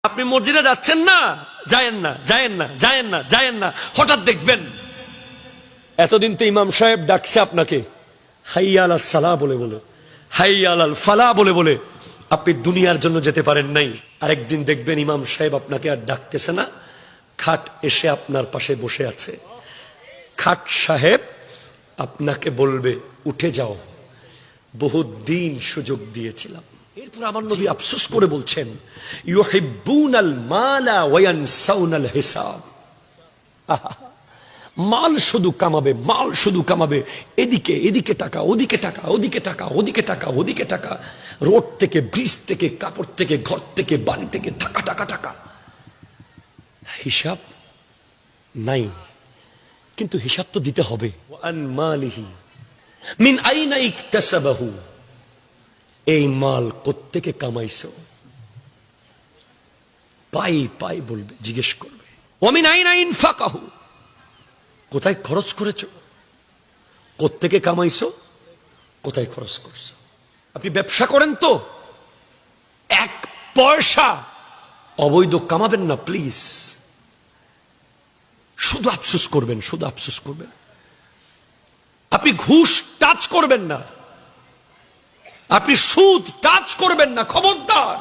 আপনি মসজিদে যাচ্ছেন না, যায়েন না, যায়েন না, যায়েন না, যায়েন না, হঠাৎ দেখবেন এতদিন তো ইমাম সাহেব ডাকছে আপনাকে হাইয়া আলাস সালাহ বলে বলে, হাইয়া আলাল ফালাহ বলে বলে আপনি দুনিয়ার জন্য যেতে পারেন নাই। আরেকদিন দেখবেন ইমাম সাহেব আপনাকে আর ডাকতেছে না, খাট এসে আপনার পাশে বসে আছে। খাট সাহেব আপনাকে বলবে উঠে যাও, বহুত দিন সুযোগ দিয়েছিলাম। এরপর আমার নবী আফসোস করে বলছেন ইউহিব্বুনাল মালা ওয়া ইয়ানসাউনাল হিসাব। মাল শুধু কামাবে, মাল শুধু কামাবে, এদিকে এদিকে টাকা, ওদিকে টাকা, ওদিকে টাকা, ওদিকে টাকা, ওদিকে টাকা, রোড থেকে, ব্রিজ থেকে, কাপড় থেকে, ঘর থেকে, বাড়ি থেকে টাকা টাকা টাকা, হিসাব নাই। কিন্তু হিসাব তো দিতে হবে। ওয়ান মালিহি মিন আইনা ইকতাসাবাহু, এই মাল কোত্থেকে কামাইছো? পাই পাই বলবে, জিজ্ঞেস করবে। ওমিন আইনা ইনফাকাহু, কোথায় খরচ করেছো? কোত্থেকে কামাইছো, কোথায় খরচ করছো? আপনি ব্যবসা করেন তো, এক পয়সা অবৈধ কামাবেন না প্লিজ। শুধু আফসোস করবেন, শুধু আফসোস করবেন। আপনি ঘুষ টাচ করবেন না, আপনি সুদ টাচ করবেন না, খবরদার।